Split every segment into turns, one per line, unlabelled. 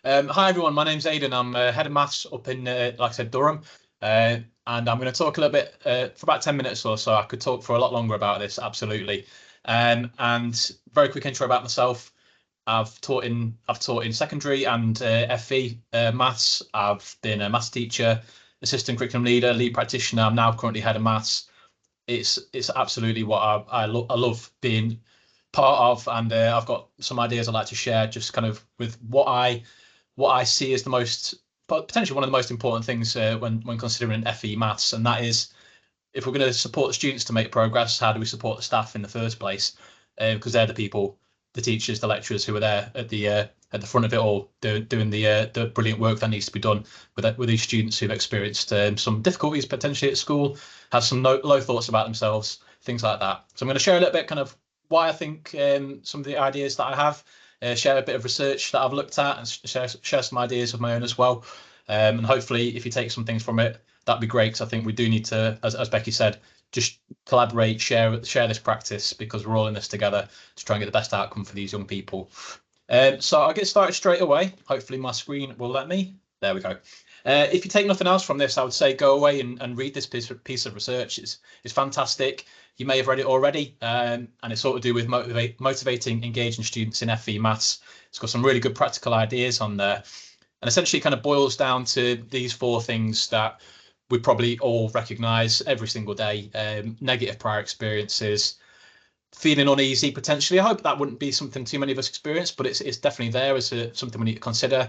Hi everyone, my name's Aidan. I'm head of maths up in, like I said, Durham, and I'm going to talk a little bit for about 10 minutes or so. I could talk for a lot longer about this, absolutely. And very quick intro about myself. I've taught in secondary and FE maths. I've been a maths teacher, assistant curriculum leader, lead practitioner. I'm now currently head of maths. It's absolutely what I love being part of, and I've got some ideas I'd like to share, just kind of with what I see as the most, potentially one of the most important things when considering FE maths, and that is, if we're going to support the students to make progress, how do we support the staff in the first place? Because they're the people, the teachers, the lecturers who are there at the front of it all, doing the brilliant work that needs to be done with these students who've experienced some difficulties potentially at school, have some low thoughts about themselves, things like that. So I'm going to share a little bit kind of why I think some of the ideas that I have, share a bit of research that I've looked at, and share some ideas of my own as well. And hopefully, if you take some things from it, that'd be great, because I think we do need to, as Becky said, just collaborate, share this practice, because we're all in this together to try and get the best outcome for these young people. So I'll get started straight away. Hopefully my screen will let me. There we go. If you take nothing else from this, I would say go away and read this piece of research. It's fantastic. You may have read it already, and it's sort of to do with motivating, engaging students in FE maths. It's got some really good practical ideas on there, and essentially kind of boils down to these four things that we probably all recognise every single day: negative prior experiences, feeling uneasy potentially. I hope that wouldn't be something too many of us experience, but it's definitely there as something we need to consider.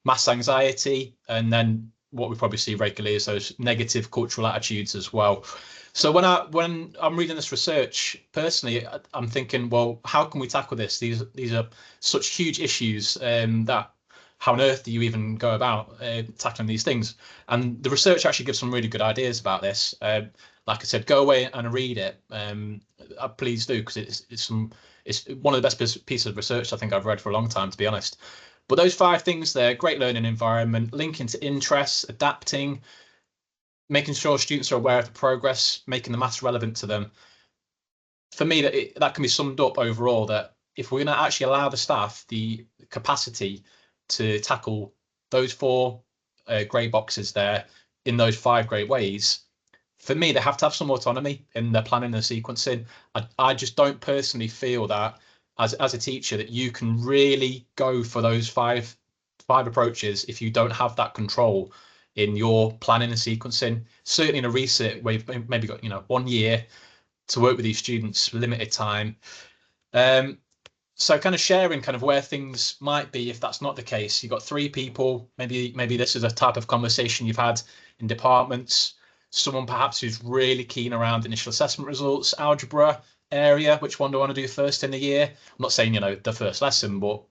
Mass anxiety, and then what we probably see regularly is those negative cultural attitudes as well. So when I'm reading this research, personally, I'm thinking, well, how can we tackle this? These are such huge issues, that how on earth do you even go about tackling these things? And the research actually gives some really good ideas about this. Like I said, go away and read it. Please do, because it's one of the best pieces of research I think I've read for a long time, to be honest. But those five things there: great learning environment, linking to interests, adapting, making sure students are aware of the progress, making the maths relevant to them. For me, that can be summed up overall, that if we're going to actually allow the staff the capacity to tackle those four grey boxes there in those five great ways, for me, they have to have some autonomy in their planning and sequencing. I just don't personally feel that as a teacher that you can really go for those five approaches if you don't have that control in your planning and sequencing. Certainly in a research where you've maybe got 1 year to work with these students, limited time. So kind of sharing kind of where things might be if that's not the case. You've got three people, maybe this is a type of conversation you've had in departments. Someone perhaps who's really keen around initial assessment results, algebra area, which one do I want to do first in the year? I'm not saying, the first lesson, but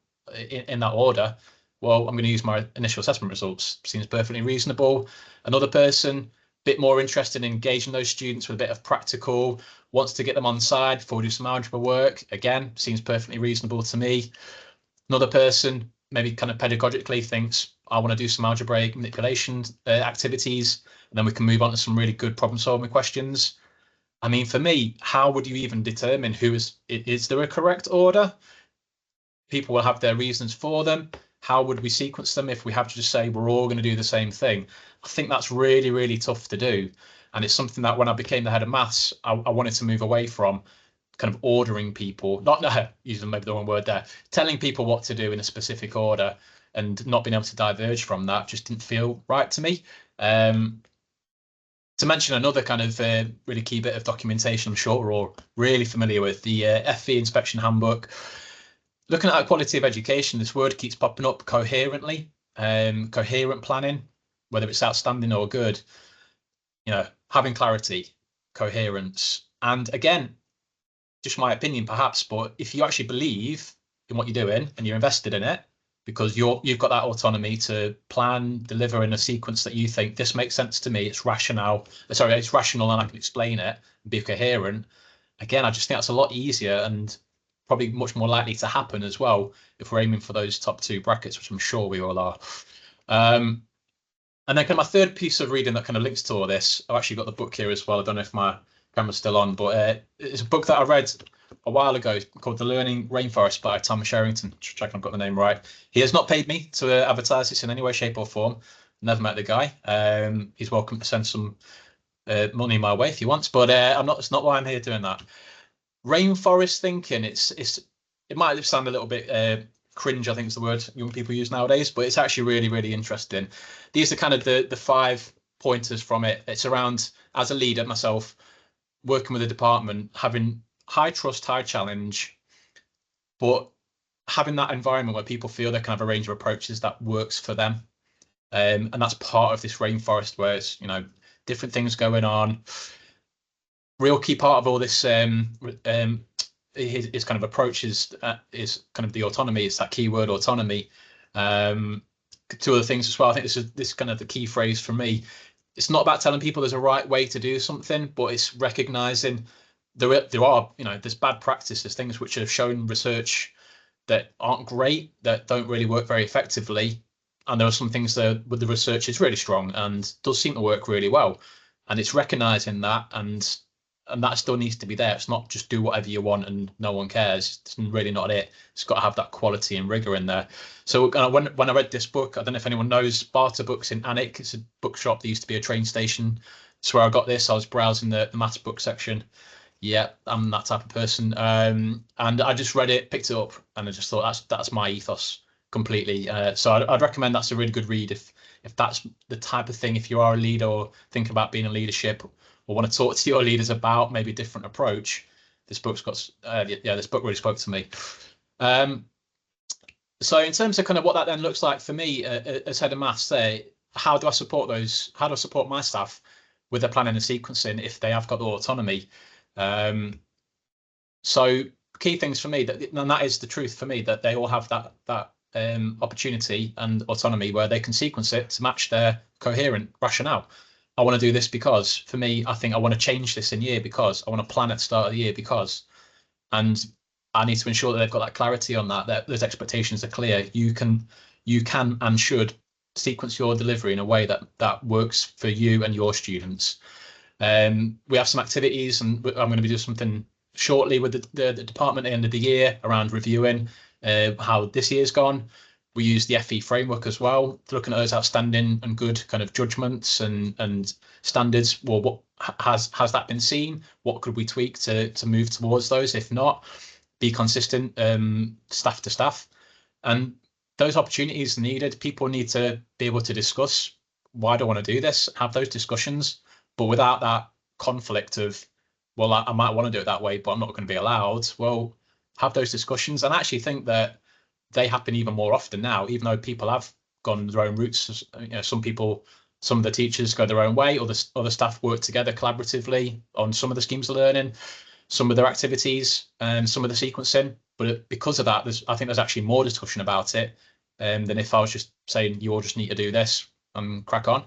in that order. Well, I'm going to use my initial assessment results. Seems perfectly reasonable. Another person, bit more interested in engaging those students with a bit of practical, wants to get them on side before we do some algebra work. Again, seems perfectly reasonable to me. Another person, maybe kind of pedagogically, thinks, I want to do some algebraic manipulation activities, and then we can move on to some really good problem solving questions. I mean, for me, how would you even determine is there a correct order? People will have their reasons for them. How would we sequence them if we have to just say we're all going to do the same thing? I think that's really, really tough to do. And it's something that when I became the head of maths, I wanted to move away from, kind of ordering people, not using maybe the wrong word there, telling people what to do in a specific order, and not being able to diverge from that just didn't feel right to me. To mention another kind of really key bit of documentation, I'm sure we're all really familiar with, the FE inspection handbook. Looking at quality of education, this word keeps popping up coherently, coherent planning, whether it's outstanding or good, having clarity, coherence. And again, just my opinion perhaps, but if you actually believe in what you're doing and you're invested in it, because you've got that autonomy to plan, deliver in a sequence that you think this makes sense to me, it's rational and I can explain it and be coherent. Again, I just think that's a lot easier and probably much more likely to happen as well if we're aiming for those top two brackets, which I'm sure we all are. And then kind of my third piece of reading that kind of links to all this, I've actually got the book here as well. I don't know if my camera's still on, but it's a book that I read a while ago called The Learning Rainforest by Thomas Sherrington. Check I've got the name right. He has not paid me to advertise this in any way, shape, or form. Never met the guy. He's welcome to send some money my way if he wants, but I'm not. It's not why I'm here doing that. Rainforest thinking. It might sound a little bit cringe, I think is the word young people use nowadays, but it's actually really, really interesting. These are kind of the 5 pointers from it. It's around, as a leader myself, working with a department, having high trust, high challenge, but having that environment where people feel they can have a range of approaches that works for them. And that's part of this rainforest where it's, different things going on. Real key part of all this his kind of approach is kind of the autonomy. It's that keyword autonomy. 2 other things as well. I think this is kind of the key phrase for me. It's not about telling people there's a right way to do something, but it's recognizing there are, there's bad practices, things which have shown research that aren't great, that don't really work very effectively. And there are some things that with the research is really strong and does seem to work really well. And it's recognizing that, and that still needs to be there. It's not just do whatever you want and no one cares. It's really not it. It's got to have that quality and rigor in there. So when I read this book, I don't know if anyone knows Barter Books in Alnwick. It's a bookshop that used to be a train station. It's where I got this. I was browsing the maths book section. Yeah, I'm that type of person. And I just read it, picked it up, and I just thought that's my ethos completely. So I'd recommend that's a really good read if that's the type of thing. If you are a leader or think about being in leadership, or want to talk to your leaders about maybe a different approach, this book's got this book really spoke to me. So in terms of kind of what that then looks like for me as head of maths there, how do I support my staff with their planning and sequencing if they have got the autonomy? So key things for me, and that is the truth for me, that they all have that opportunity and autonomy where they can sequence it to match their coherent rationale. I want to do this because, for me, I think I want to change this in year because, I want to plan at the start of the year because, and I need to ensure that they've got that clarity on that those expectations are clear. You can and should sequence your delivery in a way that works for you and your students. We have some activities, and I'm going to be doing something shortly with the department at the end of the year around reviewing how this year's gone. We use the FE framework as well, looking at those outstanding and good kind of judgments and standards. Well, what has that been seen? What could we tweak to move towards those? If not, be consistent staff to staff. And those opportunities are needed. People need to be able to discuss, why do I want to do this? Have those discussions, but without that conflict of, well, I might want to do it that way, but I'm not going to be allowed. Well, have those discussions. And I actually think that they happen even more often now, even though people have gone their own routes. Some of the teachers go their own way, or the staff work together collaboratively on some of the schemes of learning, some of their activities, and some of the sequencing. But because of that, I think there's actually more discussion about it than if I was just saying you all just need to do this and crack on.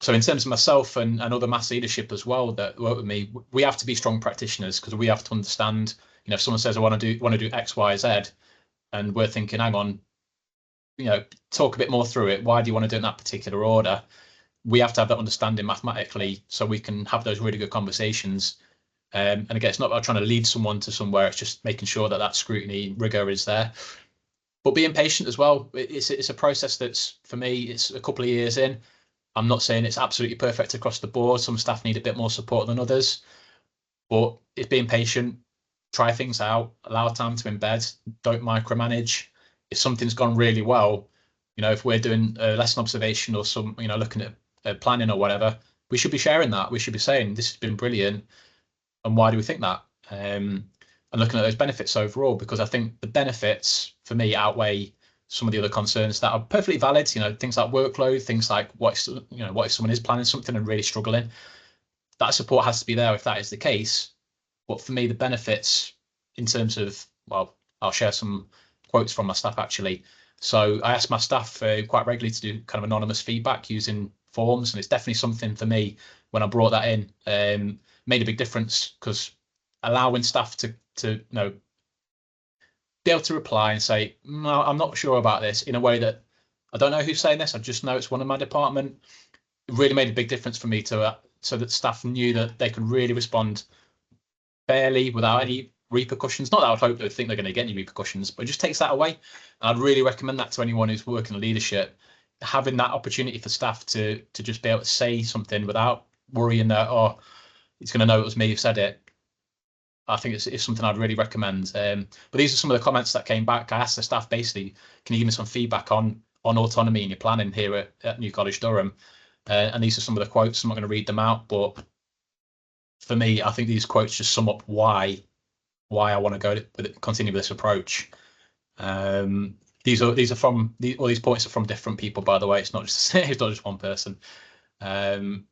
So in terms of myself and other maths leadership as well that work with me, we have to be strong practitioners, because we have to understand, if someone says I want to do X, Y, Z, and we're thinking, hang on, talk a bit more through it. Why do you want to do it in that particular order? We have to have that understanding mathematically so we can have those really good conversations. And again, it's not about trying to lead someone to somewhere. It's just making sure that scrutiny rigor is there. But being patient as well. It's a process that's, for me, it's a couple of years in. I'm not saying it's absolutely perfect across the board. Some staff need a bit more support than others. But it's being patient. Try things out, allow time to embed, don't micromanage. If something's gone really well, if we're doing a lesson observation or some, looking at planning or whatever, we should be sharing that. We should be saying this has been brilliant, and why do we think that? And looking at those benefits overall, because I think the benefits for me outweigh some of the other concerns that are perfectly valid. Things like workload, things like what if someone is planning something and really struggling. That support has to be there if that is the case. But for me, the benefits in terms of, well, I'll share some quotes from my staff actually. So I ask my staff quite regularly to do kind of anonymous feedback using forms, and it's definitely something for me when I brought that in, made a big difference, because allowing staff to be able to reply and say, no, I'm not sure about this, in a way that I don't know who's saying this, I just know it's one of my department, it really made a big difference for me to so that staff knew that they could really respond fairly without any repercussions. Not that I would hope they think they're going to get any repercussions, but it just takes that away. And I'd really recommend that to anyone who's working in leadership, having that opportunity for staff to just be able to say something without worrying that, oh, he's going to know it was me who said it. I think it's something I'd really recommend. But these are some of the comments that came back. I asked the staff basically, can you give me some feedback on autonomy in your planning here at New College Durham? And these are some of the quotes. I'm not going to read them out, but for me, I think these quotes just sum up why I want to continue with this approach. These are from all these points are from different people, by the way. It's not just one person. And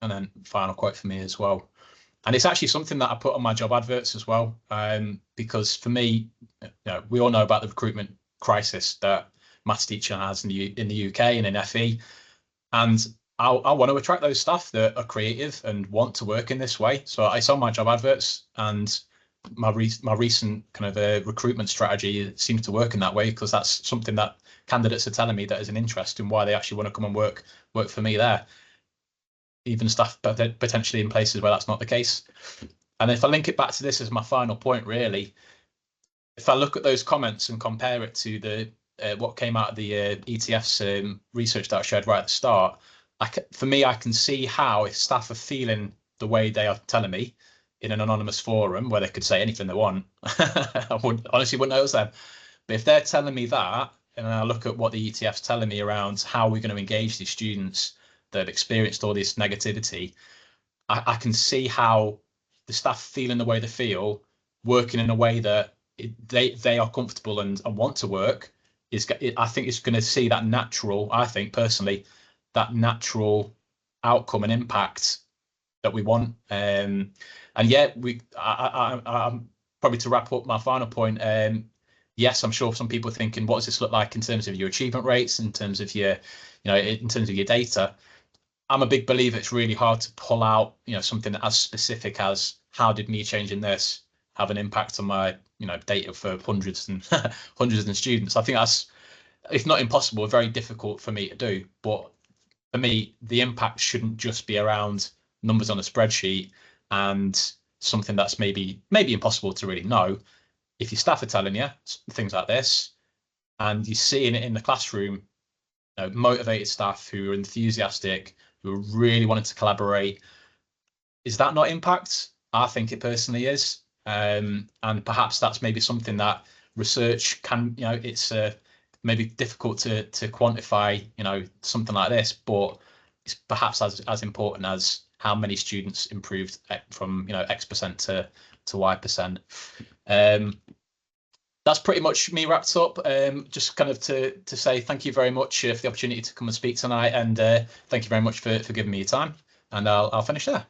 then final quote for me as well. And it's actually something that I put on my job adverts as well, because for me, we all know about the recruitment crisis that maths teacher has in the UK and in FE, and I want to attract those staff that are creative and want to work in this way. So I saw my job adverts, and my recent kind of recruitment strategy seems to work in that way, because that's something that candidates are telling me that is an interest in why they actually want to come and work for me there. Even staff potentially in places where that's not the case. And if I link it back to this as my final point, really, if I look at those comments and compare it to the what came out of the ETF's research that I showed right at the start, for me, I can see how if staff are feeling the way they are telling me in an anonymous forum where they could say anything they want, I honestly wouldn't know it was them. But if they're telling me that, and I look at what the ETF's telling me around how we're going to engage these students that have experienced all this negativity, I can see how the staff feeling the way they feel, working in a way that they are comfortable and want to work, I think it's going to see that natural, I think personally, that natural outcome and impact that we want. And yeah, I'm probably, to wrap up my final point, yes, I'm sure some people are thinking, what does this look like in terms of your achievement rates, in terms of your, in terms of your data? I'm a big believer it's really hard to pull out, something as specific as how did me changing this have an impact on my, data for hundreds and hundreds of students. I think that's, if not impossible, very difficult for me to do. But for me, the impact shouldn't just be around numbers on a spreadsheet and something that's maybe impossible to really know. If your staff are telling you things like this, and you're seeing it in the classroom, motivated staff who are enthusiastic, who are really wanting to collaborate, is that not impact? I think it personally is. And perhaps that's maybe something that research can, it's maybe difficult to quantify, something like this, but it's perhaps as important as how many students improved from, X% to Y%. That's pretty much me wrapped up. Just kind of to say thank you very much for the opportunity to come and speak tonight, and thank you very much for giving me your time. And I'll finish there.